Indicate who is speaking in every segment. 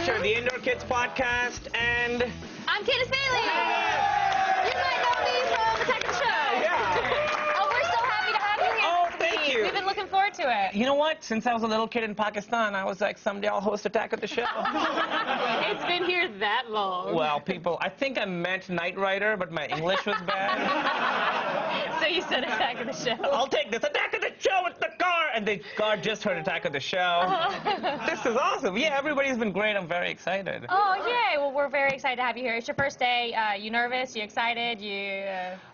Speaker 1: Asher, the Indoor Kids Podcast, and...
Speaker 2: I'm Candace Bailey! You might know me from Attack of the Show!
Speaker 1: Yeah!
Speaker 2: Oh, we're so happy to have you here!
Speaker 1: Oh, thank you!
Speaker 2: We've been looking forward to it.
Speaker 1: You know what? Since I was a little kid in Pakistan, I was like, someday I'll host Attack of the Show.
Speaker 2: It's been here that long.
Speaker 1: Well, people, I think I meant Knight Rider, but my English was bad.
Speaker 2: So you said Attack of the Show.
Speaker 1: I'll take this. Attack of the Show with the car! And the car just heard Attack of the Show. This is awesome. Yeah, everybody's been great. I'm very excited.
Speaker 2: Oh, yay. Well, we're very excited to have you here. It's your first day. You nervous? You excited?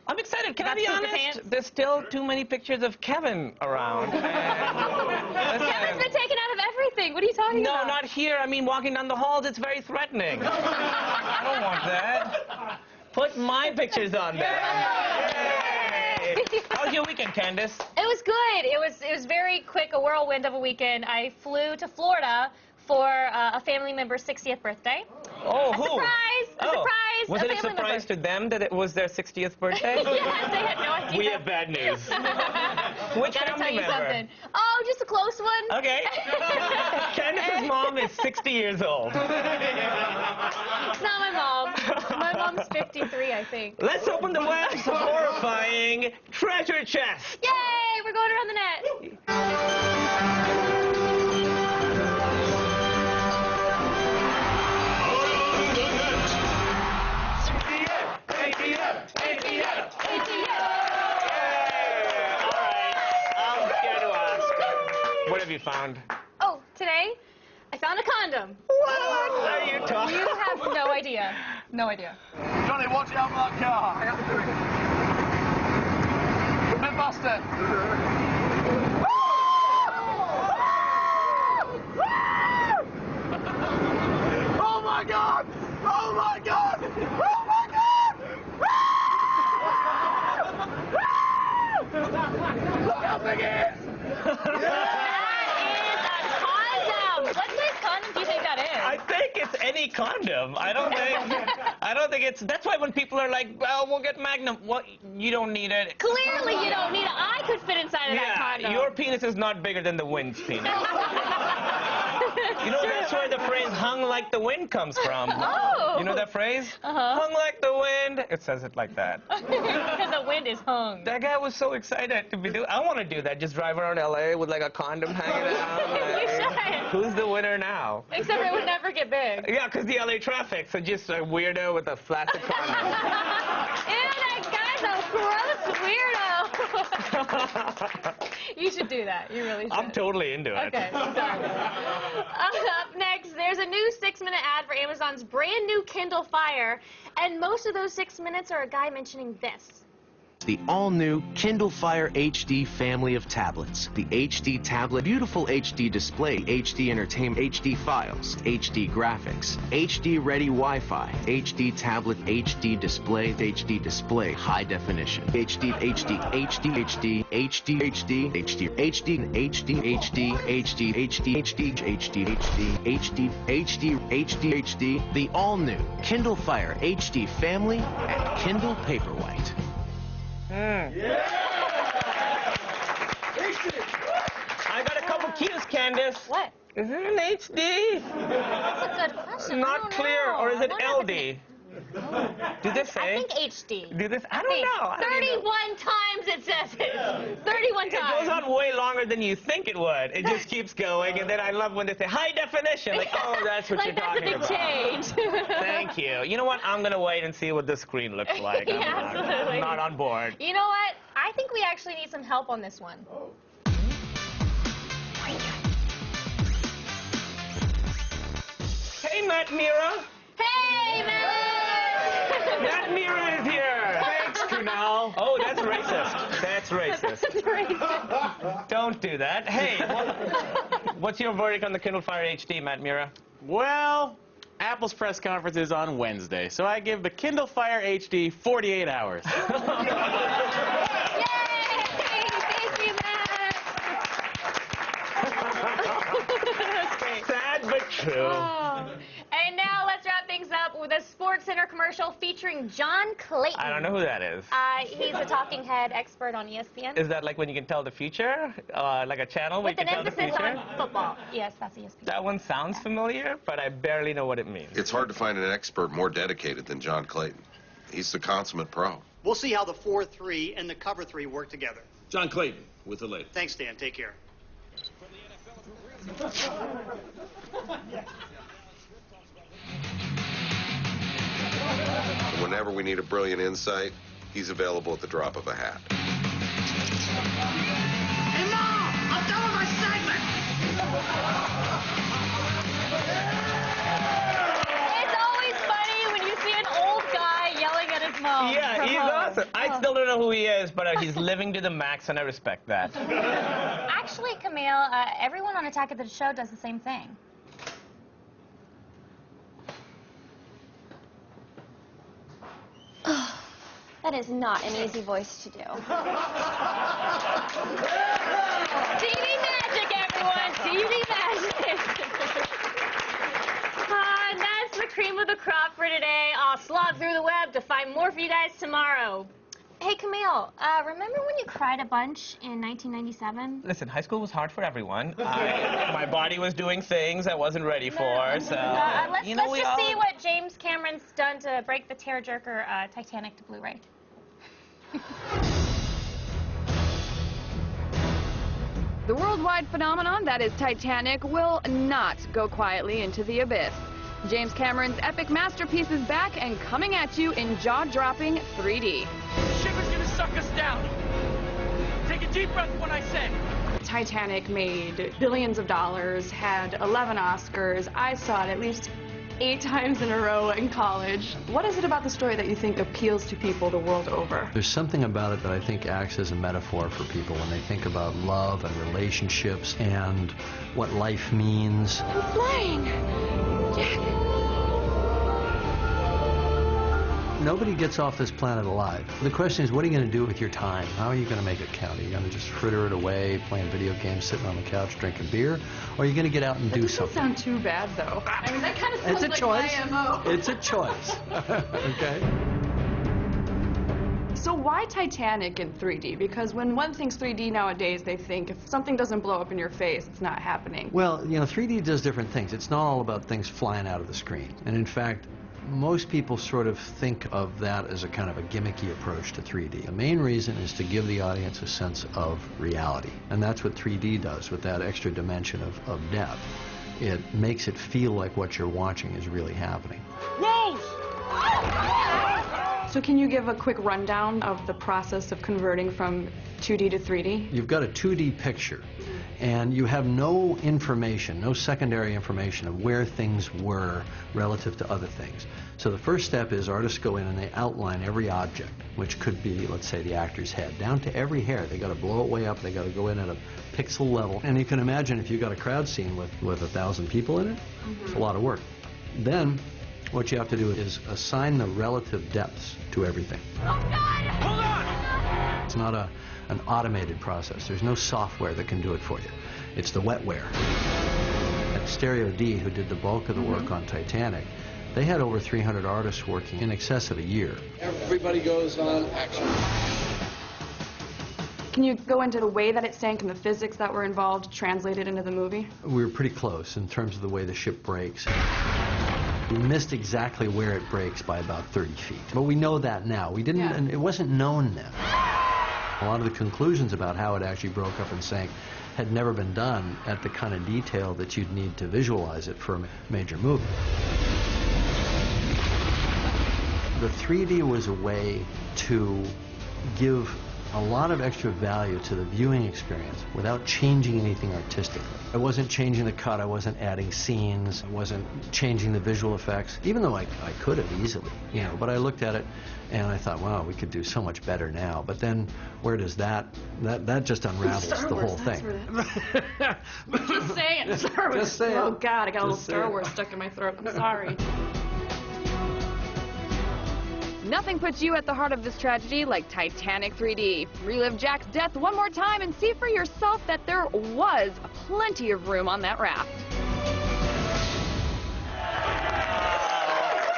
Speaker 1: I'm excited. Can I
Speaker 2: about
Speaker 1: be
Speaker 2: to poop your
Speaker 1: honest?
Speaker 2: pants?
Speaker 1: There's still too many pictures of Kevin around.
Speaker 2: Kevin's been taken out of everything. What are you talking
Speaker 1: No,
Speaker 2: about?
Speaker 1: not here. I mean, walking down the halls, it's very threatening. I don't want that. Put my pictures on there. Yay. How was your weekend, Candace?
Speaker 2: It was good. It was very quick, a whirlwind of a weekend. I flew to Florida for a family member's 60th birthday.
Speaker 1: Oh,
Speaker 2: A
Speaker 1: who?
Speaker 2: surprise! A surprise!
Speaker 1: Was
Speaker 2: a
Speaker 1: it a
Speaker 2: family
Speaker 1: surprise
Speaker 2: member.
Speaker 1: to them that it was their 60th birthday?
Speaker 2: Yes, they had no idea.
Speaker 1: We have bad news. Which
Speaker 2: Gotta tell
Speaker 1: family
Speaker 2: you
Speaker 1: member?
Speaker 2: something. Oh, just a close one.
Speaker 1: Okay. Candace's mom is 60 years old.
Speaker 2: It's not my mom. My mom's 53, I think.
Speaker 1: Let's open the web's horrifying treasure chest.
Speaker 2: Yay! We're going around the net.
Speaker 1: What have you found?
Speaker 2: Oh, today I found a condom.
Speaker 1: What are you talking
Speaker 2: You have no idea. No idea.
Speaker 3: Johnny, watch out for that car. Mythbuster. Oh my God! Oh my God! Oh my God! Look how big it is!
Speaker 2: That is a condom. What size condom do you think that is?
Speaker 1: I think it's any condom. I don't think it's. That's why when people are like, "Well, we'll get Magnum," well, you don't need it.
Speaker 2: Clearly, you don't need it. I could fit inside of that
Speaker 1: Yeah,
Speaker 2: condom.
Speaker 1: your penis is not bigger than the wind's penis. You know, that's where the phrase "hung like the wind" comes from.
Speaker 2: Oh.
Speaker 1: You know that phrase?
Speaker 2: Uh-huh.
Speaker 1: Hung like the wind. It says it like that.
Speaker 2: Because the wind is hung.
Speaker 1: That guy was so excited to be doing. I want to do that. Just drive around LA with like a condom hanging out.
Speaker 2: You should.
Speaker 1: Who's the winner now?
Speaker 2: Except it would never get big.
Speaker 1: Yeah, because the LA traffic. So just a weirdo with a flaccid condom.
Speaker 2: Ew, that guy's a gross weirdo. You should do that. You really should.
Speaker 1: I'm totally into it.
Speaker 2: Okay, sorry. Up next, there's a new 6-minute ad for Amazon's brand new Kindle Fire, and most of those 6 minutes are a guy mentioning this.
Speaker 4: The all-new Kindle Fire HD family of tablets. The HD tablet, beautiful HD display, HD entertainment, HD files, HD graphics, HD-ready Wi-Fi, HD tablet, HD display, high definition, HD, HD, HD, HD, HD, HD, HD, HD, HD, HD, HD, HD, HD, HD, HD, HD, HD, the all-new Kindle Fire HD family and Kindle Paperwhite.
Speaker 1: I got a couple cues, Candace.
Speaker 2: What?
Speaker 1: Is it an HD?
Speaker 2: That's a good question. I
Speaker 1: Not
Speaker 2: don't
Speaker 1: clear,
Speaker 2: know.
Speaker 1: or is
Speaker 2: I
Speaker 1: it
Speaker 2: wonder if
Speaker 1: LD?
Speaker 2: it's-
Speaker 1: Do they say?
Speaker 2: I think HD.
Speaker 1: Do this? I don't know. I don't even know.
Speaker 2: 31 times it says it. 31
Speaker 1: It
Speaker 2: times.
Speaker 1: goes on way longer than you think it would. It just keeps going, and then I love when they say high definition. Like, oh, that's what
Speaker 2: like
Speaker 1: you're
Speaker 2: that's a
Speaker 1: talking
Speaker 2: big
Speaker 1: about.
Speaker 2: change.
Speaker 1: Thank you. You know what? I'm gonna wait and see what the screen looks like.
Speaker 2: Yeah,
Speaker 1: I'm
Speaker 2: absolutely.
Speaker 1: not on board.
Speaker 2: You know what? I think we actually need some help on this one.
Speaker 1: Hey, Matt Mira.
Speaker 2: Hey, Matt!
Speaker 1: Matt Mira is here.
Speaker 3: Thanks, Kunal.
Speaker 1: Oh, that's racist. That's racist.
Speaker 2: That's racist.
Speaker 1: Don't do that. Hey, what's your verdict on the Kindle Fire HD, Matt Mira?
Speaker 3: Well, Apple's press conference is on Wednesday, so I give the Kindle Fire HD 48 hours.
Speaker 2: Yay! Thank you, Matt! That's great.
Speaker 1: Sad but true.
Speaker 2: Oh. And now let's wrap things up with a Sports Center commercial featuring John Clayton.
Speaker 1: I don't know who that is.
Speaker 2: He's a talking head expert on ESPN.
Speaker 1: Is that like when you can tell the future? Like a channel where
Speaker 2: With
Speaker 1: you
Speaker 2: an
Speaker 1: can tell the
Speaker 2: emphasis
Speaker 1: future?
Speaker 2: on football. Yes, that's ESPN.
Speaker 1: That one sounds familiar, but I barely know what it means.
Speaker 5: It's hard to find an expert more dedicated than John Clayton. He's the consummate pro.
Speaker 6: We'll see how the 4-3 and the cover 3 work together.
Speaker 7: John Clayton with the latest.
Speaker 6: Thanks, Dan. Take care.
Speaker 5: Whenever we need a brilliant insight, he's available at the drop of a hat.
Speaker 6: Hey, Mom! I'm done with my segment!
Speaker 2: It's always funny when you see an old guy yelling at his mom.
Speaker 1: Yeah,
Speaker 2: from
Speaker 1: he's
Speaker 2: home.
Speaker 1: awesome. I still don't know who he is, but he's living to the max, and I respect that.
Speaker 2: Actually, Camille, everyone on Attack of the Show does the same thing. That is not an easy voice to do. TV magic, everyone! TV magic! And that's the cream of the crop for today. I'll slog through the web to find more for you guys tomorrow. Hey, Camille, remember when you cried a bunch in 1997?
Speaker 1: Listen, high school was hard for everyone. My body was doing things I wasn't ready for, so...
Speaker 2: Let's just see what James Cameron's done to break the tearjerker Titanic to Blu-ray.
Speaker 8: The worldwide phenomenon that is Titanic will not go quietly into the abyss. James Cameron's epic masterpiece is back and coming at you in jaw-dropping 3D.
Speaker 9: The ship is gonna suck us down. Take a deep breath when I say.
Speaker 10: Titanic made billions of dollars, had 11 Oscars. I saw it at least 8 times in a row in college. What is it about the story that you think appeals to people the world over?
Speaker 11: There's something about it that I think acts as a metaphor for people when they think about love and relationships and what life means.
Speaker 10: I'm flying! Jack!
Speaker 11: Nobody gets off this planet alive. The question is, what are you going to do with your time? How are you going to make it count? Are you going to just fritter it away, playing video games, sitting on the couch, drinking beer? Or are you going to get out and do something?
Speaker 10: That doesn't sound too bad, though. I mean, that kind of sounds
Speaker 11: It's a
Speaker 10: like
Speaker 11: choice.
Speaker 10: my MO.
Speaker 11: It's a choice. Okay?
Speaker 10: So why Titanic in 3D? Because when one thinks 3D nowadays, they think if something doesn't blow up in your face, it's not happening.
Speaker 11: Well, 3D does different things. It's not all about things flying out of the screen. And in fact, most people sort of think of that as a kind of a gimmicky approach to 3D. The main reason is to give the audience a sense of reality. And that's what 3D does with that extra dimension of depth. It makes it feel like what you're watching is really happening.
Speaker 9: Rose!
Speaker 10: So can you give a quick rundown of the process of converting from 2D to 3D?
Speaker 11: You've got a 2D picture, and you have no information, no secondary information of where things were relative to other things. So the first step is artists go in and they outline every object, which could be, let's say, the actor's head, down to every hair. They got to blow it way up. They got to go in at a pixel level. And you can imagine if you've got a crowd scene with 1,000 people in it, it's a lot of work. Then what you have to do is assign the relative depths to everything.
Speaker 2: Oh, God!
Speaker 9: Hold on!
Speaker 11: It's not an automated process. There's no software that can do it for you. It's the wetware. At Stereo D, who did the bulk of the work on Titanic, they had over 300 artists working in excess of a year.
Speaker 7: Everybody goes on action.
Speaker 10: Can you go into the way that it sank and the physics that were involved translated into the movie?
Speaker 11: We were pretty close in terms of the way the ship breaks. We missed exactly where it breaks by about 30 feet. But we know that now. We didn't, and it wasn't known then. A lot of the conclusions about how it actually broke up and sank had never been done at the kind of detail that you'd need to visualize it for a major movie. The 3D was a way to give a lot of extra value to the viewing experience without changing anything artistically. I wasn't changing the cut, I wasn't adding scenes, I wasn't changing the visual effects, even though I could have easily, but I looked at it and I thought, wow, we could do so much better now. But then where does that just unravels the whole thing.
Speaker 10: Just saying, Star Wars.
Speaker 11: Just saying.
Speaker 10: Oh, God, I got a little
Speaker 11: Just
Speaker 10: Star
Speaker 11: saying.
Speaker 10: Wars stuck in my throat. I'm sorry.
Speaker 8: Nothing puts you at the heart of this tragedy like Titanic 3D. Relive Jack's death one more time and see for yourself that there was plenty of room on that raft.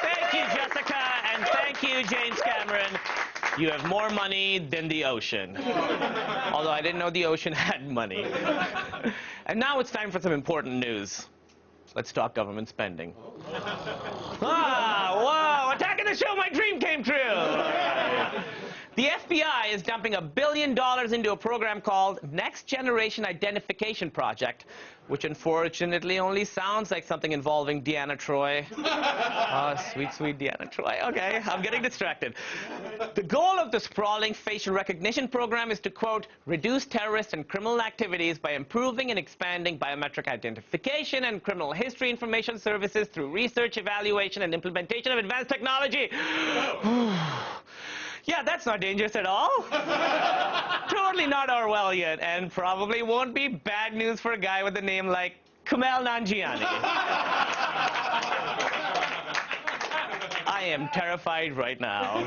Speaker 1: Thank you, Like you, James Cameron, you have more money than the ocean. Although I didn't know the ocean had money. And now it's time for some important news. Let's talk government spending. Whoa, attacking the show, my dream came true. The FBI is dumping $1 billion into a program called Next Generation Identification Project, which unfortunately only sounds like something involving Deanna Troi. Oh, sweet, sweet Deanna Troi. Okay, I'm getting distracted. The goal of the sprawling facial recognition program is to, quote, reduce terrorist and criminal activities by improving and expanding biometric identification and criminal history information services through research, evaluation, and implementation of advanced technology. Yeah, that's not dangerous at all. Totally not Orwellian, and probably won't be bad news for a guy with a name like Kumail Nanjiani. I am terrified right now.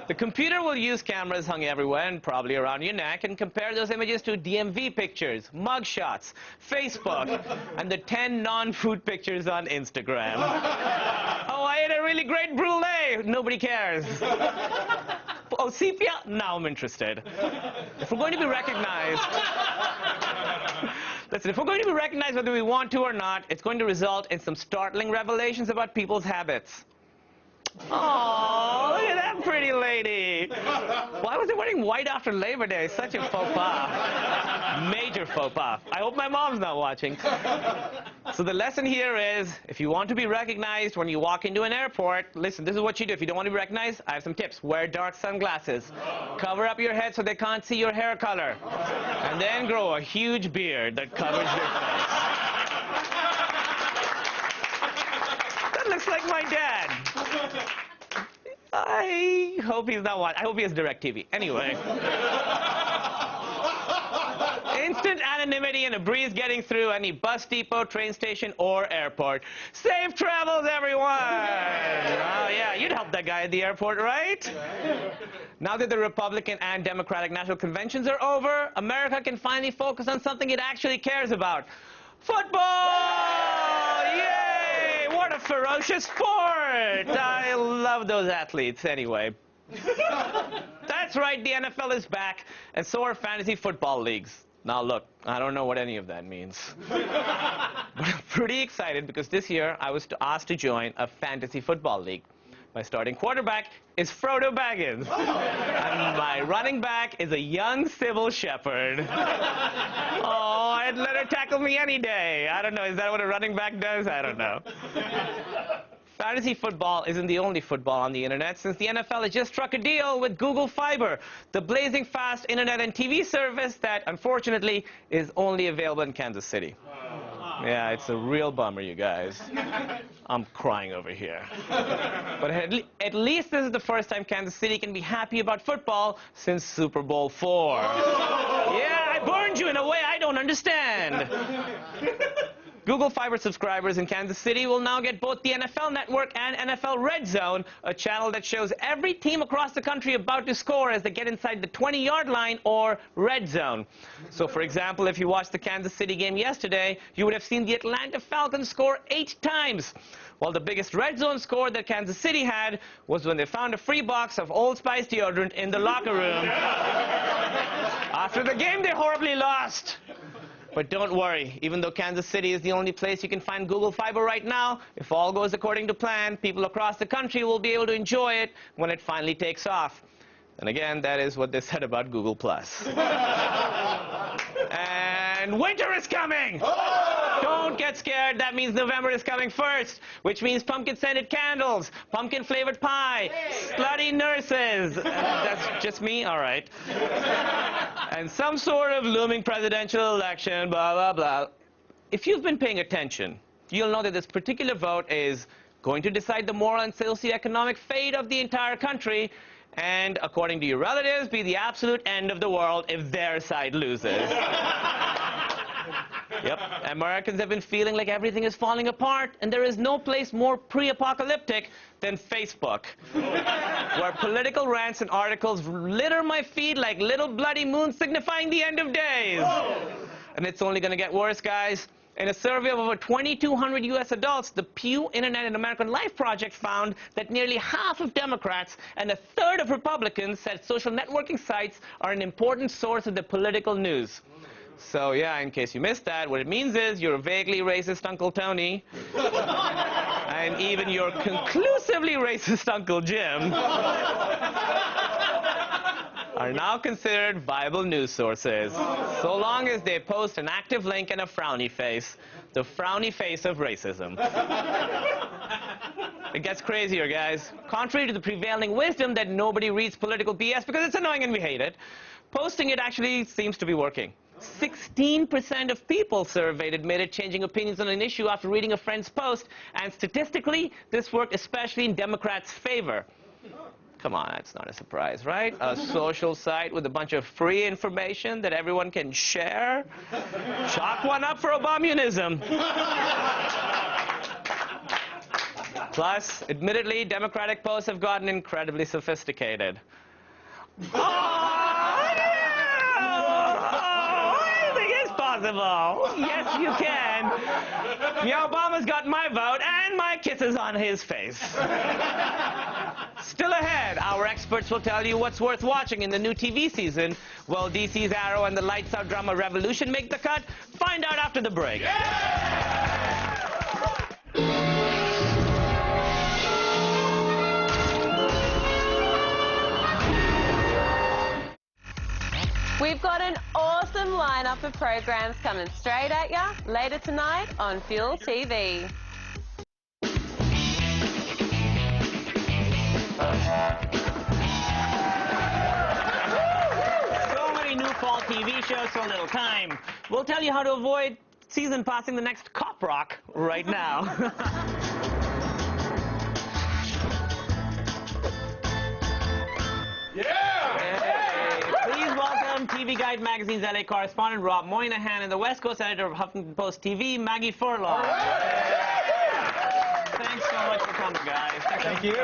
Speaker 1: The computer will use cameras hung everywhere and probably around your neck and compare those images to DMV pictures, mugshots, Facebook, and the 10 non-food pictures on Instagram. Oh, I ate a really great brulee. Nobody cares. Oh, sepia? Now I'm interested. If we're going to be recognized... Listen, if we're going to be recognized whether we want to or not, it's going to result in some startling revelations about people's habits. Oh, look at that pretty lady. Why was it wearing white after Labor Day? Such a faux pas. Major faux pas. I hope my mom's not watching. So the lesson here is, if you want to be recognized when you walk into an airport, listen, this is what you do. If you don't want to be recognized, I have some tips. Wear dark sunglasses. Cover up your head so they can't see your hair color. And then grow a huge beard that covers your face. That looks like my dad. I hope he's not watching. I hope he has DirecTV. Anyway. Instant anonymity and a breeze getting through any bus depot, train station, or airport. Safe travels, everyone! Oh, yeah, you'd help that guy at the airport, right? Now that the Republican and Democratic national conventions are over, America can finally focus on something it actually cares about. Football! Yay! What a ferocious sport! I love those athletes anyway. That's right, the NFL is back, and so are fantasy football leagues. Now look, I don't know what any of that means. But I'm pretty excited because this year I was asked to join a fantasy football league. My starting quarterback is Frodo Baggins. And my running back is a young Sybil Shepherd. Oh, I'd let her tackle me any day. I don't know, is that what a running back does? I don't know. Fantasy football isn't the only football on the internet, since the NFL has just struck a deal with Google Fiber, the blazing fast internet and TV service that, unfortunately, is only available in Kansas City. Yeah, it's a real bummer, you guys. I'm crying over here. But at least this is the first time Kansas City can be happy about football since Super Bowl IV. Yeah, I burned you in a way I don't understand. Google Fiber subscribers in Kansas City will now get both the NFL Network and NFL Red Zone, a channel that shows every team across the country about to score as they get inside the 20-yard line, or Red Zone. So, for example, if you watched the Kansas City game yesterday, you would have seen the Atlanta Falcons score 8 times. While the biggest Red Zone score that Kansas City had was when they found a free box of Old Spice deodorant in the locker room. After the game, they horribly lost. But don't worry, even though Kansas City is the only place you can find Google Fiber right now, if all goes according to plan, people across the country will be able to enjoy it when it finally takes off. And again, that is what they said about Google+. And winter is coming! Don't get scared, that means November is coming first, which means pumpkin-scented candles, pumpkin-flavored pie, slutty nurses. That's just me? All right. And some sort of looming presidential election, blah, blah, blah. If you've been paying attention, you'll know that this particular vote is going to decide the moral and socioeconomic fate of the entire country, and, according to your relatives, be the absolute end of the world if their side loses. Yep, Americans have been feeling like everything is falling apart, and there is no place more pre-apocalyptic than Facebook, where political rants and articles litter my feed like little bloody moons signifying the end of days. And it's only going to get worse, guys. In a survey of over 2,200 U.S. adults, the Pew Internet and American Life Project found that nearly half of Democrats and a third of Republicans said social networking sites are an important source of the political news. So, yeah, in case you missed that, what it means is you're a vaguely racist Uncle Tony, and even your conclusively racist Uncle Jim are now considered viable news sources, so long as they post an active link and a frowny face, the frowny face of racism. It gets crazier, guys. Contrary to the prevailing wisdom that nobody reads political BS because it's annoying and we hate it, posting it actually seems to be working. 16% of people surveyed admitted changing opinions on an issue after reading a friend's post, and statistically, this worked especially in Democrats' favor. Come on, that's not a surprise, right? A social site with a bunch of free information that everyone can share? Chalk one up for Obamunism. Plus, admittedly, Democratic posts have gotten incredibly sophisticated. Yes, you can. Yeah, Obama's got my vote and my kisses on his face. Still ahead, our experts will tell you what's worth watching in the new TV season. Will DC's Arrow and the Lights Out drama Revolution make the cut? Find out after the break.
Speaker 12: We've got an awesome lineup of programs coming straight at ya later tonight on Fuel TV.
Speaker 1: So many new fall TV shows, so little time. We'll tell you how to avoid season passing the next cop rock right now. TV Guide Magazine's LA correspondent Rob Moynihan and the West Coast editor of Huffington Post TV, Maggie Furlong. Thanks so much for coming, guys.
Speaker 13: Thank you.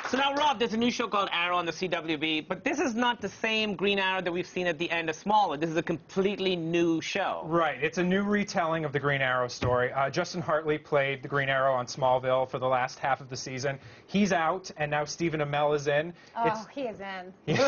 Speaker 1: So now, Rob, there's a new show called Arrow on the CWB, but this is not the same Green Arrow that we've seen at the end of Smallwood. This is a completely new show.
Speaker 13: Right. It's a new retelling of the Green Arrow story. Justin Hartley played the Green Arrow on Smallville for the last half of the season. He's out, and now Stephen Amell is in.
Speaker 14: Oh, he is in.
Speaker 1: He is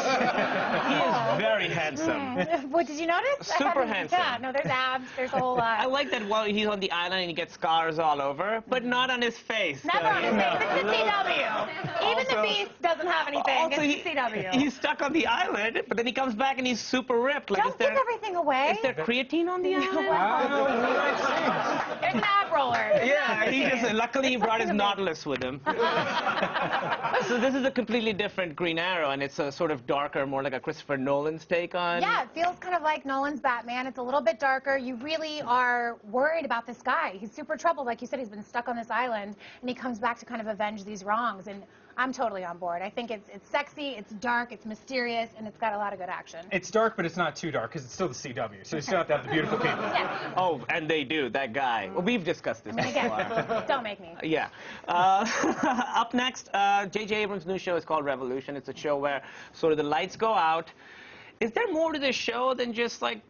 Speaker 1: very handsome.
Speaker 14: What, did you notice?
Speaker 1: Super handsome.
Speaker 14: Yeah, no, there's abs, there's a whole lot.
Speaker 1: I like that while he's on the island and he gets scars all over, but not on his face.
Speaker 14: Never on his face. It's the CW. Even the Beast doesn't have anything.
Speaker 1: Also,
Speaker 14: it's the CW.
Speaker 1: He's stuck on the island, but then he comes back and he's super ripped. Like,
Speaker 14: Don't give everything away.
Speaker 1: Is there creatine on the island?
Speaker 14: There's an ab roller.
Speaker 1: Yeah, he just, luckily he brought his Nautilus with him. So this is a completely different Green Arrow, and it's a sort of darker, more like a Christopher Nolan's take on...
Speaker 14: Yeah, it feels kind of like Nolan's Batman. It's a little bit darker. You really are worried about this guy. He's super troubled. Like you said, he's been stuck on this island, and he comes back to kind of avenge these wrongs. And I'm totally on board. I think it's sexy, it's dark, it's mysterious, and it's got a lot of good action.
Speaker 13: It's dark, but it's not too dark, because it's still the CW, so you still have to have the beautiful people.
Speaker 14: Yeah.
Speaker 1: Oh, and they do, that guy. Well, we've discussed this before.
Speaker 14: Again, don't make me.
Speaker 1: Yeah. Up next, J.J. Abrams' new show is called Revolution. It's a show where sort of the lights go out. Is there more to this show than just, like,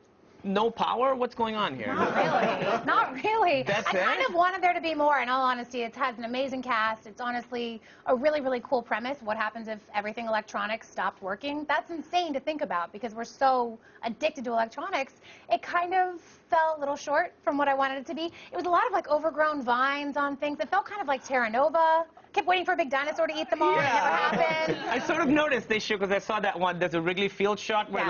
Speaker 1: no power? What's going on here?
Speaker 14: Not really. Not really.
Speaker 1: That's
Speaker 14: I kind
Speaker 1: it?
Speaker 14: of wanted there to be more, in all honesty. It has an amazing cast. It's honestly a really, really cool premise. What happens if everything electronics stopped working? That's insane to think about because we're so addicted to electronics. It kind of fell a little short from what I wanted it to be. It was a lot of like overgrown vines on things. It felt kind of like Terra Nova. Kept waiting for a big dinosaur to eat them all.
Speaker 1: Yeah.
Speaker 14: It never happened.
Speaker 1: I sort of noticed this show because I saw that one. There's a Wrigley Field shot where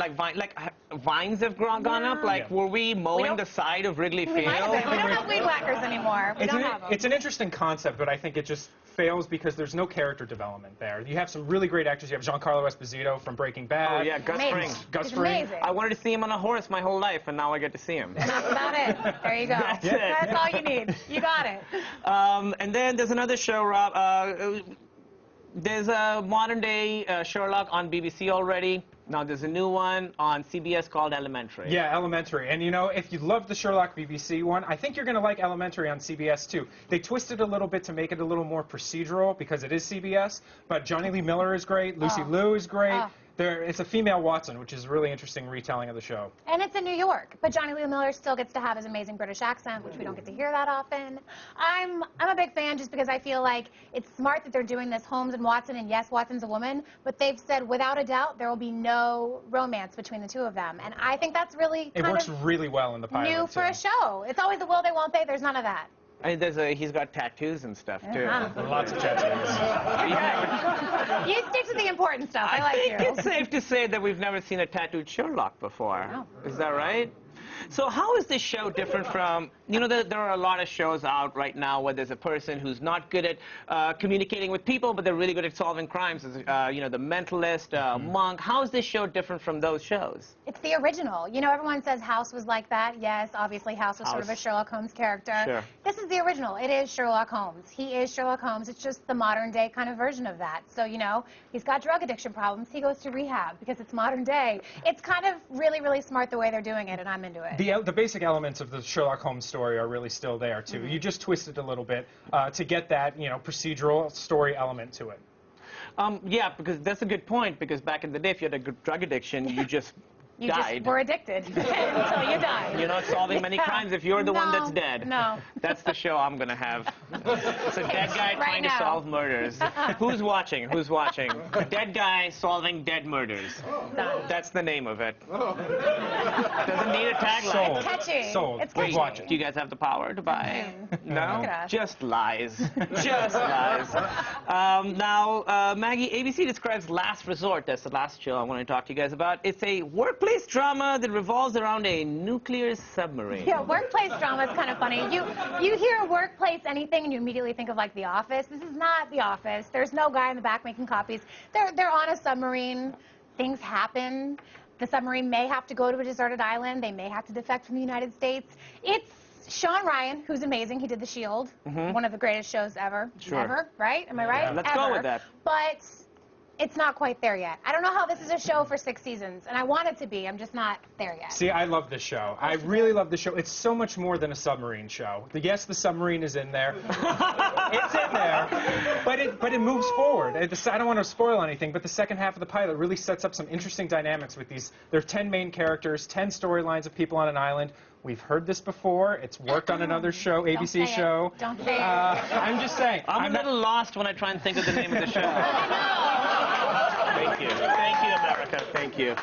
Speaker 1: vines have gone up. Like, were we mowing the side of Wrigley Field?
Speaker 14: We don't have weed whackers anymore. We don't have them.
Speaker 13: It's an interesting concept, but I think it just fails because there's no character development there. You have some really great actors. You have Giancarlo Esposito from Breaking Bad.
Speaker 1: Oh, yeah, Gus Fring.
Speaker 13: Gus Fring.
Speaker 1: I wanted to see him on a horse my whole life, and now I get to see him.
Speaker 14: And that's about it. There you go.
Speaker 1: That's it.
Speaker 14: That's all you need. You got it.
Speaker 1: And then there's another show, Rob. There's a modern-day Sherlock on BBC already. Now there's a new one on CBS called Elementary.
Speaker 13: Yeah, Elementary. And you know, if you love the Sherlock BBC one, I think you're going to like Elementary on CBS too. They twisted a little bit to make it a little more procedural because it is CBS, but Johnny Lee Miller is great, Lucy Liu is great. it's a female Watson, which is a really interesting retelling of the show.
Speaker 14: And it's in New York, but Johnny Lee Miller still gets to have his amazing British accent, which we don't get to hear that often. I'm a big fan just because I feel like it's smart that they're doing this, Holmes and Watson, and yes, Watson's a woman, but they've said without a doubt there will be no romance between the two of them, and I think that's really
Speaker 13: It works really well in the pilot,
Speaker 14: new for a show. It's always the will they, won't they. There's none of that.
Speaker 1: I mean, he's got tattoos and stuff, too.
Speaker 13: Lots of tattoos.
Speaker 14: You stick to the important stuff. I like you.
Speaker 1: I think it's safe to say that we've never seen a tattooed Sherlock before.
Speaker 14: No.
Speaker 1: Is that right? So how is this show different from, you know, there are a lot of shows out right now where there's a person who's not good at communicating with people, but they're really good at solving crimes. You know, The Mentalist, Monk. How is this show different from those shows?
Speaker 14: It's the original. You know, everyone says House was like that. Yes, obviously House was sort of a Sherlock Holmes character.
Speaker 1: Sure.
Speaker 14: This is the original. It is Sherlock Holmes. He is Sherlock Holmes. It's just the modern day kind of version of that. So, you know, he's got drug addiction problems. He goes to rehab because it's modern day. It's kind of really, really smart the way they're doing it, and I'm into it.
Speaker 13: The basic elements of the Sherlock Holmes story are really still there, too. You just twist it a little bit to get that, you know, procedural story element to it.
Speaker 1: Yeah, because that's a good point, because back in the day, if you had a drug addiction, you just
Speaker 14: You
Speaker 1: died.
Speaker 14: just were addicted until you died.
Speaker 1: You're not solving many crimes if you're the one that's
Speaker 14: No,
Speaker 1: dead.
Speaker 14: no.
Speaker 1: That's the show I'm going to have. It's a dead guy
Speaker 14: Right
Speaker 1: trying
Speaker 14: now.
Speaker 1: to solve murders. Who's watching? Who's watching? A dead guy solving dead murders. That's the name of it. Doesn't need a tagline.
Speaker 13: Sold.
Speaker 14: It's catchy.
Speaker 13: Sold.
Speaker 14: It's
Speaker 13: Please
Speaker 14: catchy.
Speaker 13: watch it.
Speaker 1: Do you guys have the power to buy? No?
Speaker 14: Look at us.
Speaker 1: Just lies. Just lies. Now, Maggie, ABC describes Last Resort. That's the last show I want to talk to you guys about. It's a workplace drama that revolves around a nuclear submarine.
Speaker 14: Yeah, workplace drama is kind of funny. You hear workplace anything and you immediately think of like The Office. This is not The Office. There's no guy in the back making copies. They're on a submarine. Things happen. The submarine may have to go to a deserted island. They may have to defect from the United States. It's Sean Ryan, who's amazing. He did The Shield, one of the greatest shows ever.
Speaker 1: Sure.
Speaker 14: Ever, right? Am I right?
Speaker 1: Yeah, let's
Speaker 14: Ever.
Speaker 1: go with that.
Speaker 14: But it's not quite there yet. I don't know how this is a show for 6 seasons, and I want it to be. I'm just not there yet.
Speaker 13: See, I love this show. I really love this show. It's so much more than a submarine show. Yes, the submarine is in there. It's in there, but it moves forward. I don't want to spoil anything, but the second half of the pilot really sets up some interesting dynamics with these. There are 10 main characters, 10 storylines of people on an island. We've heard this before. It's worked on another show, ABC show.
Speaker 14: Don't say it.
Speaker 13: I'm just saying.
Speaker 1: I'm a little lost when I try and think of the name of the show. Thank you. Thank you, America. Thank you.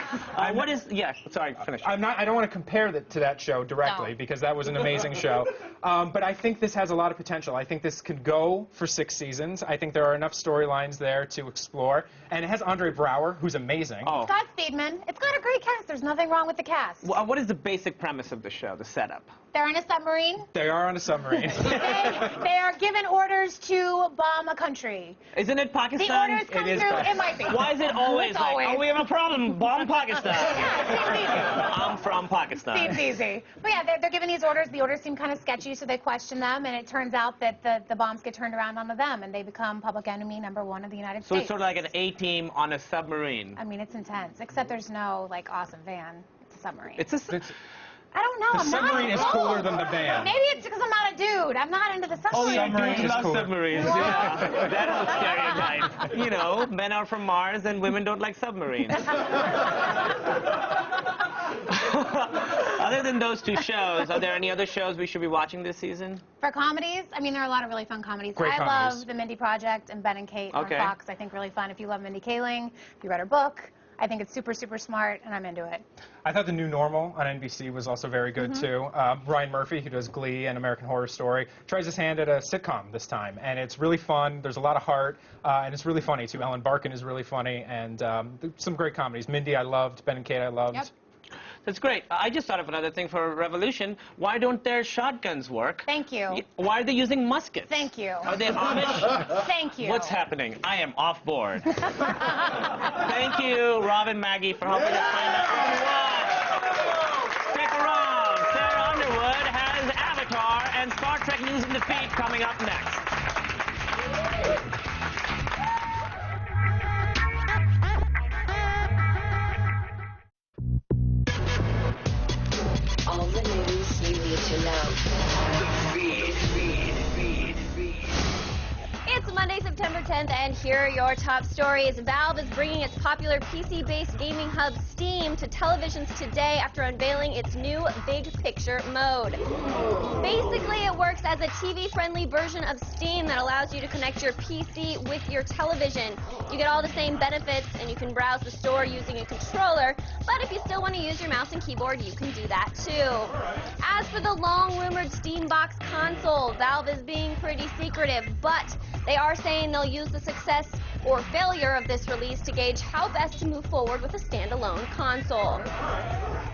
Speaker 1: Sorry, finish.
Speaker 13: I don't want to compare that to that show directly because that was an amazing show. But I think this has a lot of potential. I think this could go for 6 seasons. I think there are enough storylines there to explore. And it has Andre Braugher, who's amazing.
Speaker 1: Oh.
Speaker 14: Scott Speedman. It's got a great cast. There's nothing wrong with the cast.
Speaker 1: What is the basic premise of the show, the setup?
Speaker 14: They're in a submarine.
Speaker 13: They are on a submarine.
Speaker 14: They are given orders to bomb a country.
Speaker 1: Isn't it Pakistan?
Speaker 14: The orders come through. It might be.
Speaker 1: Why is it always
Speaker 14: It's
Speaker 1: like,
Speaker 14: always.
Speaker 1: oh, we have a problem, bomb Pakistan?
Speaker 14: Yeah, it seems easy.
Speaker 1: I'm from Pakistan.
Speaker 14: Seems easy. But yeah, they're given these orders. The orders seem kind of sketchy, so they question them, and it turns out that the bombs get turned around onto them, and they become public enemy #1 of the United
Speaker 1: So
Speaker 14: States.
Speaker 1: it's sort of like an A-team on a submarine.
Speaker 14: I mean, it's intense, except there's no, like, awesome van. It's a submarine.
Speaker 1: It's a...
Speaker 14: I don't know.
Speaker 13: The submarine is cooler than the band.
Speaker 14: Maybe it's because I'm not a dude. I'm not into the submarine.
Speaker 1: Oh, yeah,
Speaker 13: Submarine
Speaker 1: dudes
Speaker 13: is
Speaker 1: love
Speaker 13: cool.
Speaker 1: submarines. Yeah. That whole stereotype. You know, men are from Mars and women don't like submarines. Other than those two shows, are there any other shows we should be watching this season?
Speaker 14: For comedies, I mean, there are a lot of really fun comedies.
Speaker 1: Great
Speaker 14: I
Speaker 1: comedies.
Speaker 14: love The Mindy Project and Ben and Kate
Speaker 1: Okay.
Speaker 14: on Fox. I think really fun. If you love Mindy Kaling, if you read her book, I think it's super, super smart, and I'm into it.
Speaker 13: I thought The New Normal on NBC was also very good, too. Ryan Murphy, who does Glee and American Horror Story, tries his hand at a sitcom this time, and it's really fun. There's a lot of heart, and it's really funny, too. Ellen Barkin is really funny, and some great comedies. Mindy I loved, Ben and Kate I loved.
Speaker 14: Yep.
Speaker 1: That's great. I just thought of another thing for Revolution. Why don't their shotguns work?
Speaker 14: Thank you.
Speaker 1: Why are they using muskets?
Speaker 14: Thank you.
Speaker 1: Are they Amish?
Speaker 14: Thank you.
Speaker 1: What's happening? I am off board. Thank you, Rob and Maggie, for helping us find out what to watch. Stick around. Sarah Underwood has Avatar and Star Trek News and Defeat coming up next.
Speaker 15: All the news you need to know.
Speaker 2: It's Monday, September
Speaker 16: 10th, and here are your top stories. Valve is bringing its popular PC-based gaming hub Steam to televisions today after unveiling its new Big Picture mode. Basically, it works as a TV-friendly version of Steam that allows you to connect your PC with your television. You get all the same benefits, and you can browse the store using a controller, but if you still want to use your mouse and keyboard, you can do that too. As for the long-rumored Steambox console, Valve is being pretty secretive, but they are saying they'll use the success or failure of this release to gauge how best to move forward with a standalone console.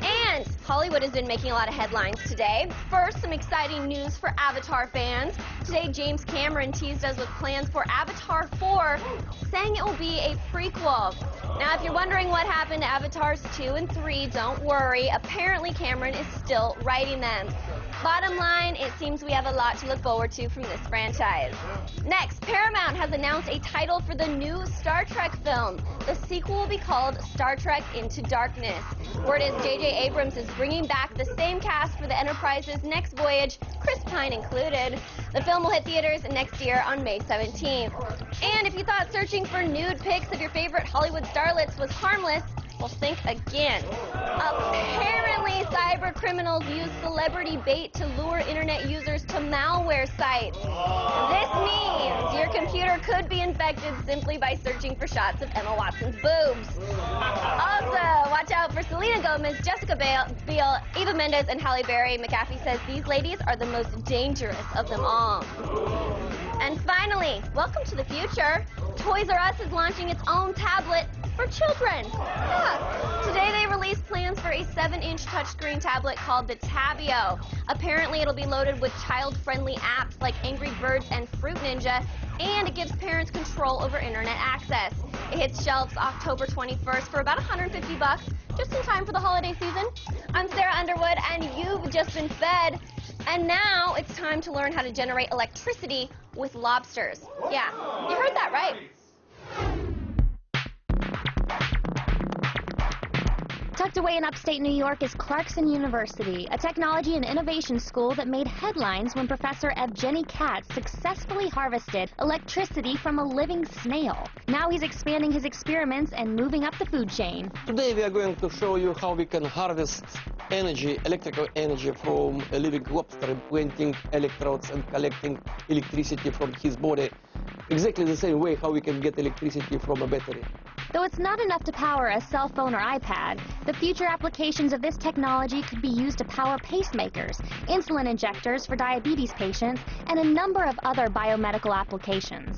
Speaker 16: And Hollywood has been making a lot of headlines today. First, some exciting news for Avatar fans. Today, James Cameron teased us with plans for Avatar 4, saying it will be a prequel. Now, if you're wondering what happened to Avatars 2 and 3, don't worry. Apparently, Cameron is still writing them. Bottom line, it seems we have a lot to look forward to from this franchise. Next, Paramount has announced a title for the new Star Trek film. The sequel will be called Star Trek Into Darkness. Word is J.J. Abrams is bringing back the same cast for the Enterprise's next voyage, Chris Pine included. The film will hit theaters next year on May 17th. And if you thought searching for nude pics of your favorite Hollywood starlets was harmless, well, think again. Apparently, cyber criminals use celebrity bait to lure internet users to malware sites. This means your computer could be infected simply by searching for shots of Emma Watson's boobs. Also, watch out for Selena Gomez, Jessica Biel, Eva Mendes, and Halle Berry. McAfee says these ladies are the most dangerous of them all. And finally, welcome to the future. Toys R Us is launching its own tablet for children. Yeah. Today they released plans for a 7-inch touchscreen tablet called the Tabio. Apparently it'll be loaded with child-friendly apps like Angry Birds and Fruit Ninja, and it gives parents control over internet access. It hits shelves October 21st for about $150, just in time for the holiday season. I'm Sarah Underwood, and you've just been fed. And now it's time to learn how to generate electricity with lobsters. Yeah, you heard that right.
Speaker 2: Tucked away in upstate New York is Clarkson University, a technology and innovation school that made headlines when Professor Evgeny Katz successfully harvested electricity from a living snail. Now he's expanding his experiments and moving up the food chain.
Speaker 17: Today we are going to show you how we can harvest energy, electrical energy from a living lobster, pointing electrodes and collecting electricity from his body. Exactly the same way how we can get electricity from a battery.
Speaker 2: Though it's not enough to power a cell phone or iPad, the future applications of this technology could be used to power pacemakers, insulin injectors for diabetes patients, and a number of other biomedical applications.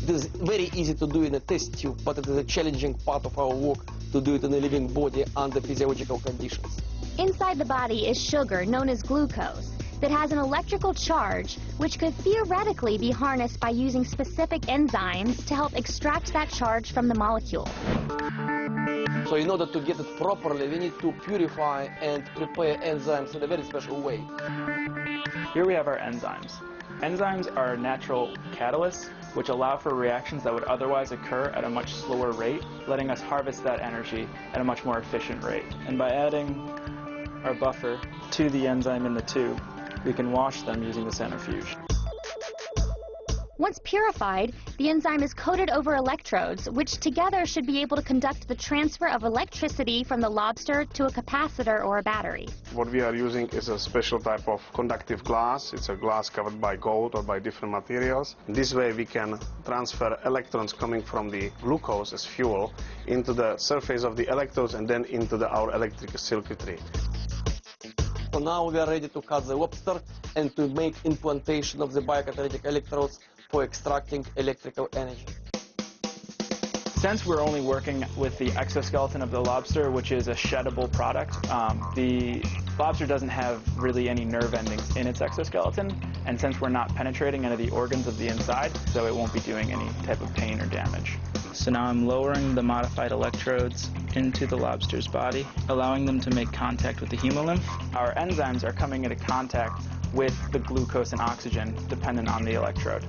Speaker 17: It is very easy to do in a test tube, but it is a challenging part of our work to do it in a living body under physiological conditions.
Speaker 2: Inside the body is sugar, known as glucose, that has an electrical charge which could theoretically be harnessed by using specific enzymes to help extract that charge from the molecule.
Speaker 17: So in order to get it properly, we need to purify and prepare enzymes in a very special way.
Speaker 18: Here we have our enzymes. Enzymes are natural catalysts which allow for reactions that would otherwise occur at a much slower rate, letting us harvest that energy at a much more efficient rate. And by adding our buffer to the enzyme in the tube, we can wash them using the centrifuge.
Speaker 2: Once purified, the enzyme is coated over electrodes, which together should be able to conduct the transfer of electricity from the lobster to a capacitor or a battery.
Speaker 19: What we are using is a special type of conductive glass. It's a glass covered by gold or by different materials. This way we can transfer electrons coming from the glucose as fuel into the surface of the electrodes and then into our electrical circuitry.
Speaker 17: So now we are ready to cut the lobster and to make implantation of the biocatalytic electrodes for extracting electrical energy.
Speaker 18: Since we're only working with the exoskeleton of the lobster, which is a sheddable product, the lobster doesn't have really any nerve endings in its exoskeleton, and since we're not penetrating any of the organs of the inside, so it won't be doing any type of pain or damage. So now I'm lowering the modified electrodes into the lobster's body, allowing them to make contact with the hemolymph. Our enzymes are coming into contact with the glucose and oxygen, dependent on the electrode.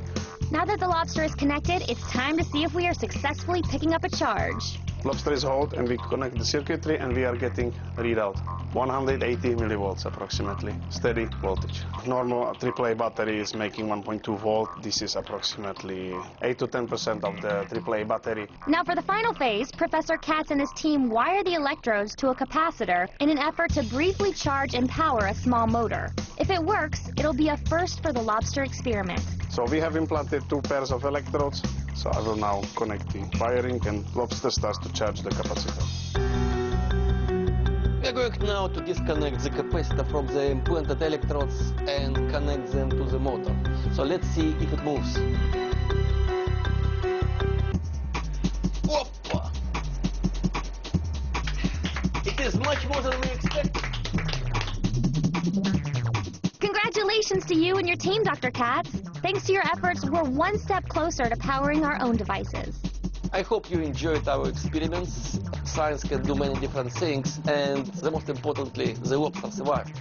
Speaker 2: Now that the lobster is connected, it's time to see if we are successfully picking up a charge.
Speaker 19: Lobster is hot, and we connect the circuitry, and we are getting readout. 180 millivolts approximately, steady voltage. Normal AAA battery is making 1.2 volt. This is approximately 8 to 10% of the AAA battery.
Speaker 2: Now for the final phase, Professor Katz and his team wire the electrodes to a capacitor in an effort to briefly charge and power a small motor. If it works, it'll be a first for the lobster experiment.
Speaker 19: So we have implanted 2 pairs of electrodes. So I will now connect the wiring, and lobster starts to charge the capacitor.
Speaker 17: We are going now to disconnect the capacitor from the implanted electrodes and connect them to the motor. So let's see if it moves. Oppa! It is much more than we expected.
Speaker 2: Congratulations to you and your team, Dr. Katz. Thanks to your efforts, we're one step closer to powering our own devices.
Speaker 17: I hope you enjoyed our experiments. Science can do many different things, and the most importantly, the lobster survived.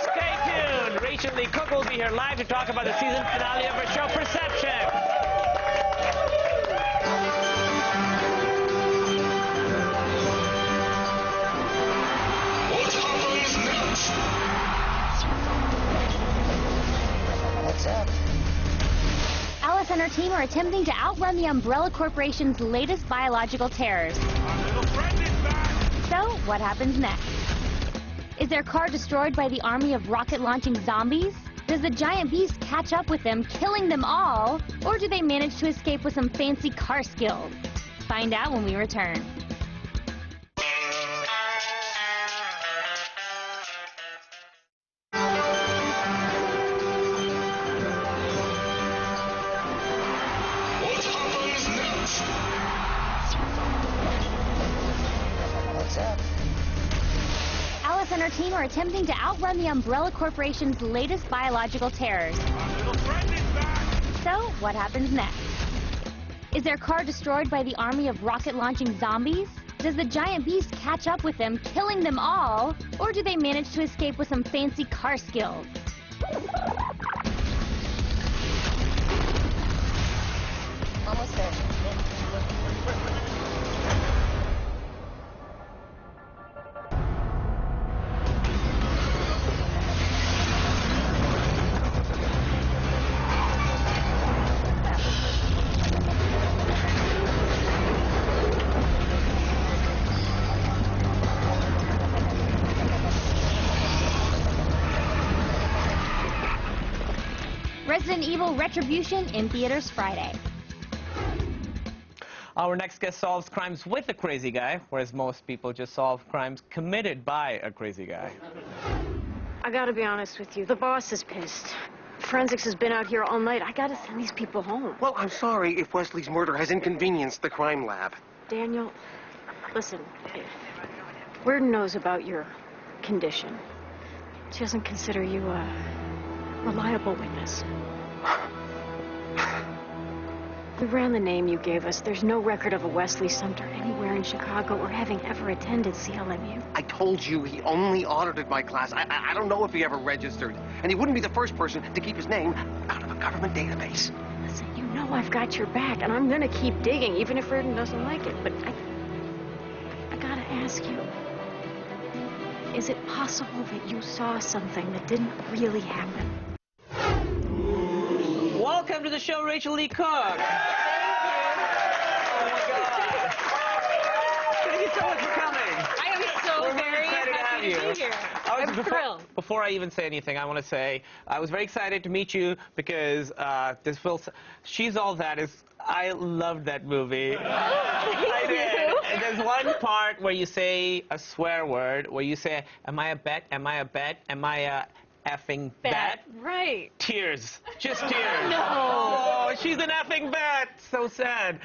Speaker 1: Stay tuned. Rachel Lee Cook will be here live to talk about the season finale of her show, Perception.
Speaker 15: What's up?
Speaker 2: Alice and her team are attempting to outrun the Umbrella Corporation's latest biological terrors. So, what happens next? Is their car destroyed by the army of rocket-launching zombies? Does the giant beast catch up with them, killing them all? Or do they manage to escape with some fancy car skills? Find out when we return. Alice and her team are attempting to outrun the Umbrella Corporation's latest biological terrors. So, what happens next? Is their car destroyed by the army of rocket-launching zombies? Does the giant beast catch up with them, killing them all? Or do they manage to escape with some fancy car skills?
Speaker 15: Almost there.
Speaker 2: Resident Evil Retribution in theaters Friday.
Speaker 1: Our next guest solves crimes with a crazy guy, whereas most people just solve crimes committed by a crazy guy.
Speaker 20: I gotta be honest with you, the boss is pissed. Forensics has been out here all night. I gotta send these people home.
Speaker 21: Well, I'm sorry if Wesley's murder has inconvenienced the crime lab.
Speaker 20: Daniel, listen, Reardon knows about your condition. She doesn't consider you a reliable witness. We ran the name you gave us. There's no record of a Wesley Sumter anywhere in Chicago or having ever attended CLMU.
Speaker 21: I told you he only audited my class. I don't know if he ever registered. And he wouldn't be the first person to keep his name out of a government database.
Speaker 20: Listen, you know I've got your back, and I'm gonna keep digging, even if Reardon doesn't like it. But I gotta ask you, is it possible that you saw something that didn't really happen?
Speaker 1: Welcome to the show, Rachel Lee Cook. Thank you. Oh my God. Thank you so much for coming.
Speaker 22: I am so very happy to be here. I'm thrilled.
Speaker 1: Before I even say anything, I want to say I was very excited to meet you because She's All That is. I loved that movie. I did. And there's one part where you say a swear word, where you say, "Am I a bet? Am I a bet? Am I a effing bet?"
Speaker 22: Right.
Speaker 1: Tears. Just tears.
Speaker 22: No.
Speaker 1: Oh, she's an effing bet. So sad.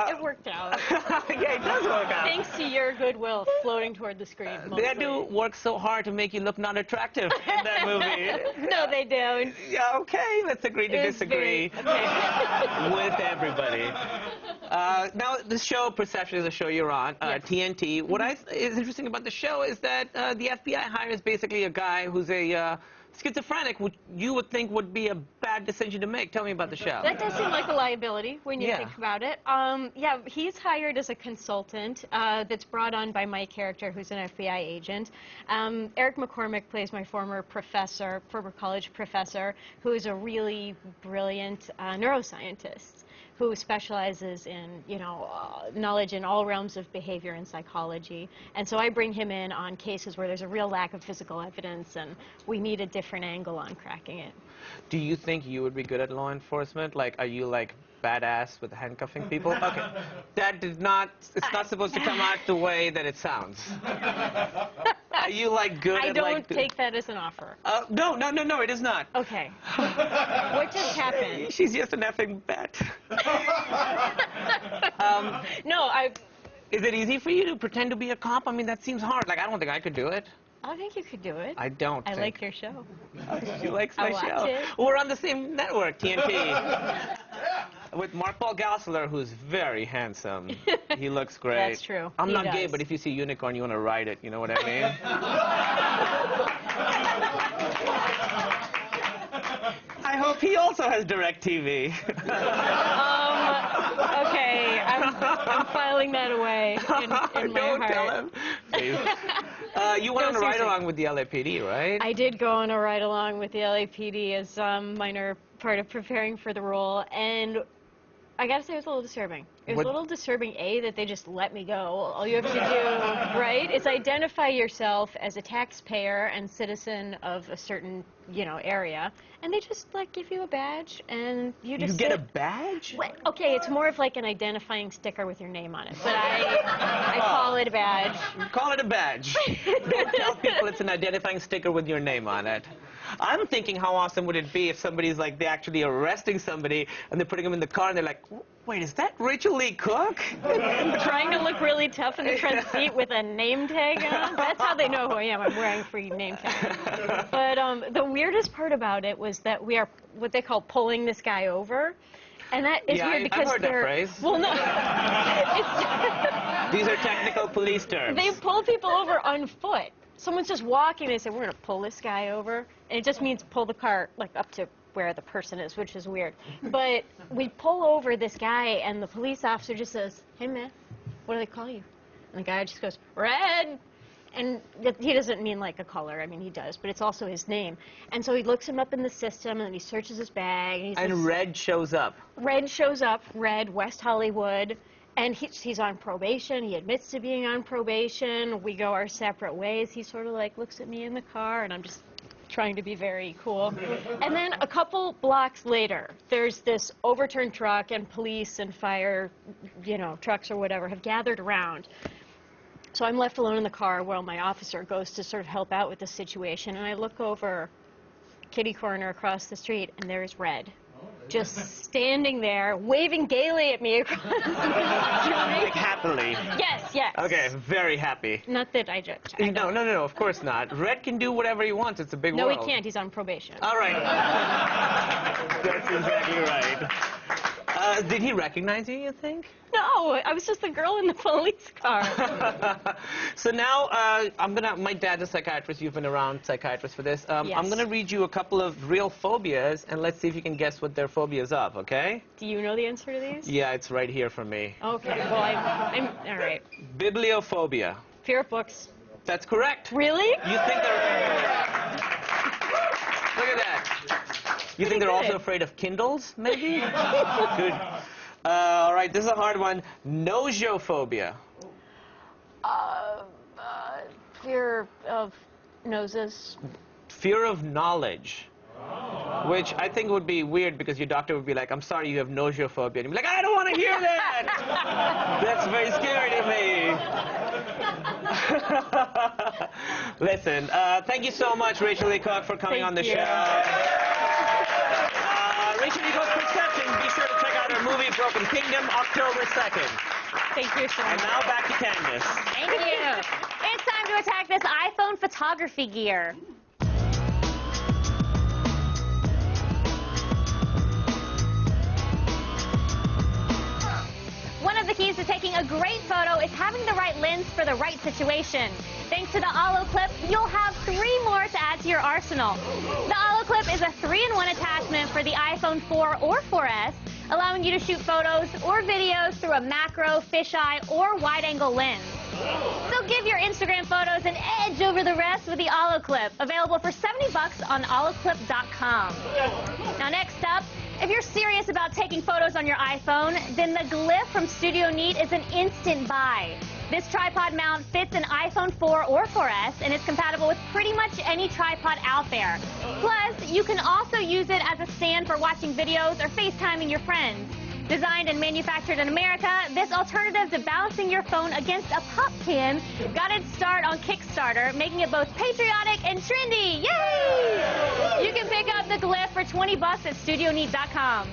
Speaker 22: It worked out.
Speaker 1: Yeah, it does work out.
Speaker 22: Thanks to your goodwill floating toward the screen.
Speaker 1: They do work so hard to make you look not attractive in that movie.
Speaker 22: No, they don't.
Speaker 1: Yeah, okay, let's agree to disagree with everybody. Now, the show, Perception, is a show you're on, TNT. What is interesting about the show is that the FBI hires basically a guy who's a schizophrenic, which you would think would be a bad decision to make. Tell me about the show.
Speaker 20: That does seem like a liability when you think about it. Yeah, he's hired as a consultant that's brought on by my character, who's an FBI agent. Eric McCormick plays my former college professor, who is a really brilliant neuroscientist who specializes in, knowledge in all realms of behavior and psychology. And so I bring him in on cases where there's a real lack of physical evidence, and we need a different angle on cracking it.
Speaker 1: Do you think you would be good at law enforcement? Like, are you, like, badass with handcuffing people? Okay. That did not, it's not supposed to come out the way that it sounds. Are you, like, good
Speaker 20: I
Speaker 1: at,
Speaker 20: don't
Speaker 1: like...
Speaker 20: take that as an offer.
Speaker 1: No, it is not.
Speaker 20: Okay. What just happened?
Speaker 1: She's just an effing bet.
Speaker 20: No,
Speaker 1: Is it easy for you to pretend to be a cop? I mean, that seems hard. Like, I don't think I could do it.
Speaker 20: I think you could do it.
Speaker 1: I don't
Speaker 20: I
Speaker 1: think.
Speaker 20: like your show.
Speaker 1: She likes my
Speaker 20: watch
Speaker 1: show.
Speaker 20: it.
Speaker 1: We're on the same network, TNT. With Mark Paul Gosselaar, who's very handsome. He looks great.
Speaker 20: That's true.
Speaker 1: I'm
Speaker 20: He
Speaker 1: not gay,
Speaker 20: does.
Speaker 1: but if you see unicorn, you want to ride it. You know what I mean? I hope he also has DirecTV.
Speaker 20: Okay, I'm filing that away in my
Speaker 1: Don't
Speaker 20: heart.
Speaker 1: tell him. Please. You went on a ride-along with the LAPD, right?
Speaker 20: I did go on a ride-along with the LAPD as a minor part of preparing for the role, and I gotta say it was a little disturbing. It was a little disturbing, A, that they just let me go. All you have to do, right, is identify yourself as a taxpayer and citizen of a certain, area, and they just, like, give you a badge, and you just
Speaker 1: get a badge?
Speaker 20: Well, okay, it's more of like an identifying sticker with your name on it, but I call it a badge.
Speaker 1: Call it a badge. Don't tell people it's an identifying sticker with your name on it. I'm thinking, how awesome would it be if somebody's like, they're actually arresting somebody and they're putting them in the car and they're like, wait, is that Rachel Lee Cook?
Speaker 20: Trying to look really tough in the front seat with a name tag on. That's how they know who I am. I'm wearing free name tag. But the weirdest part about it was that we are what they call pulling this guy over. And that is weird because
Speaker 1: I've heard that phrase.
Speaker 20: Well, no.
Speaker 1: These are technical police terms.
Speaker 20: They pull people over on foot. Someone's just walking, they say, we're going to pull this guy over. And it just means pull the car, like, up to where the person is, which is weird. But we pull over this guy, and the police officer just says, hey, man, what do they call you? And the guy just goes, Red. And he doesn't mean like a color. I mean, he does, but it's also his name. And so he looks him up in the system, and he searches his bag. And, he says,
Speaker 1: Red shows up.
Speaker 20: Red shows up, Red, West Hollywood. And he's on probation. He admits to being on probation. We go our separate ways. He sort of like looks at me in the car, and I'm just trying to be very cool. And then a couple blocks later, there's this overturned truck, and police and fire, trucks or whatever have gathered around. So I'm left alone in the car while my officer goes to sort of help out with the situation. And I look over kitty corner across the street, and there's Red. Just standing there, waving gaily at me across the street.
Speaker 1: Like happily.
Speaker 20: Yes.
Speaker 1: Okay, very happy.
Speaker 20: Not that I judge.
Speaker 1: No, of course not. Red can do whatever he wants. It's a big world.
Speaker 20: No, he can't. He's on probation.
Speaker 1: All right. That's exactly right. Did he recognize you think?
Speaker 20: No, I was just the girl in the police car.
Speaker 1: So now, my dad's a psychiatrist. You've been around psychiatrists for this.
Speaker 20: Yes.
Speaker 1: I'm gonna read you a couple of real phobias, and let's see if you can guess what they're phobias of, okay?
Speaker 20: Do you know the answer to these?
Speaker 1: Yeah, it's right here for me.
Speaker 20: Okay, well, I'm all right.
Speaker 1: Bibliophobia.
Speaker 20: Fear of books.
Speaker 1: That's correct.
Speaker 20: Really?
Speaker 1: You think they're... Look at that. You think they're also afraid of Kindles, maybe? Good. All right, this is a hard one. Nosophobia.
Speaker 20: Fear of noses.
Speaker 1: Fear of knowledge. Which I think would be weird because your doctor would be like, I'm sorry, you have nosophobia. And you'd be like, I don't want to hear that! That's very scary to me. Listen, thank you so much, Rachel Lee Cook, for coming on the show. Rachel Lee Cook, Perception. Be sure to check out her movie, Broken Kingdom, October 2nd.
Speaker 20: Thank you so much.
Speaker 1: And now back to Candace.
Speaker 2: Thank you. It's time to attack this iPhone photography gear. One of the keys to taking a great photo is having the right lens for the right situation. Thanks to the Allo Clip, you'll have 3 more to add to your arsenal. The Allo Clip is a 3-in-1 attachment for the iPhone 4 or 4S, allowing you to shoot photos or videos through a macro, fisheye, or wide-angle lens. So give your Instagram photos an edge over the rest with the Allo Clip, available for $70 on alloclip.com. Now next up, if you're serious about taking photos on your iPhone, then the Glyph from Studio Neat is an instant buy. This tripod mount fits an iPhone 4 or 4S and is compatible with pretty much any tripod out there. Plus, you can also use it as a stand for watching videos or FaceTiming your friends. Designed and manufactured in America, this alternative to balancing your phone against a pop can got its start on Kickstarter, making it both patriotic and trendy. Yay! You can pick up the Glyph for $20 at StudioNeat.com.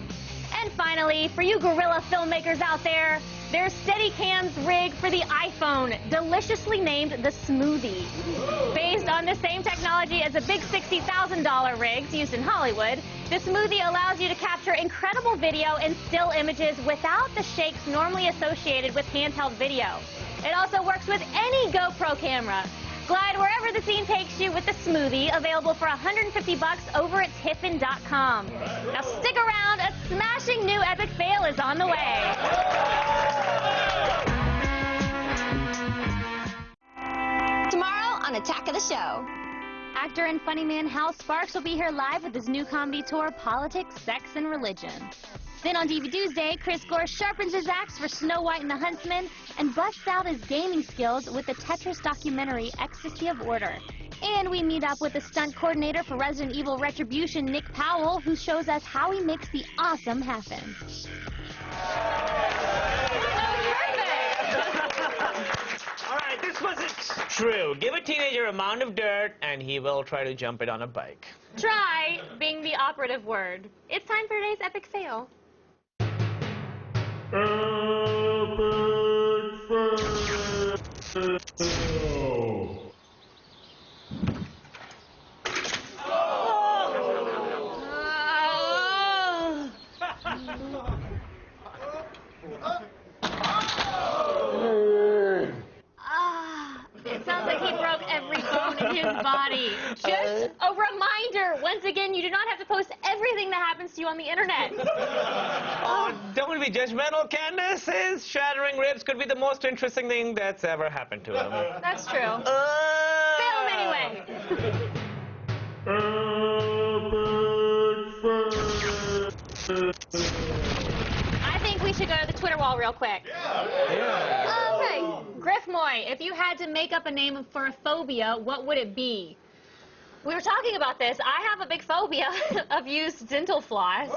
Speaker 2: And finally, for you guerrilla filmmakers out there, there's Steadicam's rig for the iPhone, deliciously named the Smoothie. Based on the same technology as the big $60,000 rigs used in Hollywood, the Smoothie allows you to capture incredible video and still images without the shakes normally associated with handheld video. It also works with any GoPro camera. Glide wherever the scene takes you with the Smoothie, available for $150 over at Tiffin.com. Now stick around, a smashing new epic fail is on the way. Tomorrow on Attack of the Show. Actor and funny man Hal Sparks will be here live with his new comedy tour, Politics, Sex, and Religion. Then on DVD Day, Chris Gore sharpens his axe for Snow White and the Huntsman and busts out his gaming skills with the Tetris documentary, Ecstasy of Order. And we meet up with the stunt coordinator for Resident Evil Retribution, Nick Powell, who shows us how he makes the awesome happen.
Speaker 1: All right, this wasn't true. Give a teenager a mound of dirt, and he will try to jump it on a bike.
Speaker 2: Try being the operative word. It's time for today's epic fail. It sounds like he broke every bone in his body. Just a reminder, once again, you do not have to post everything that happens to you on the internet.
Speaker 1: Oh, don't be judgmental, Candace. His shattering ribs could be the most interesting thing that's ever happened to him.
Speaker 2: That's true. Fail him anyway. I think we should go to the Twitter wall real quick. Okay. Griff Moy, if you had to make up a name for a phobia, what would it be? We were talking about this. I have a big phobia of used dental floss.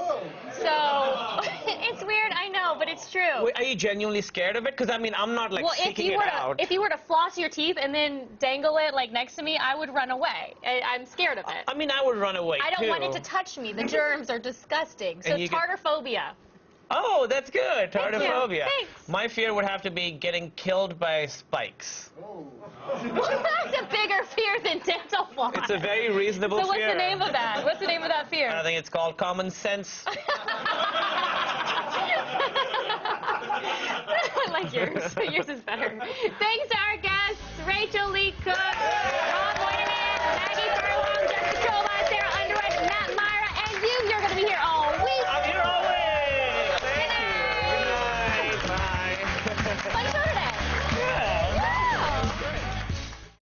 Speaker 2: So it's weird, I know, but it's true.
Speaker 1: Wait, are you genuinely scared of it? Because, I mean, I'm not, like, seeking it out.
Speaker 2: If you were to floss your teeth and then dangle it, like, next to me, I would run away. I'm scared of it.
Speaker 1: I mean, I would run away,
Speaker 2: I don't want it to touch me. The germs are disgusting. So tartarphobia.
Speaker 1: Oh, that's good. Tartarphobia.
Speaker 2: Thanks.
Speaker 1: My fear would have to be getting killed by spikes.
Speaker 2: Well, that's a bigger fear than dental floss.
Speaker 1: It's a very reasonable fear.
Speaker 2: So what's the name of that? What's the name of that fear?
Speaker 1: I think it's called common sense.
Speaker 2: I like yours. Yours is better. Thanks to our guests, Rachel Lee Cook, Rob Moynihan, Maggie Burley.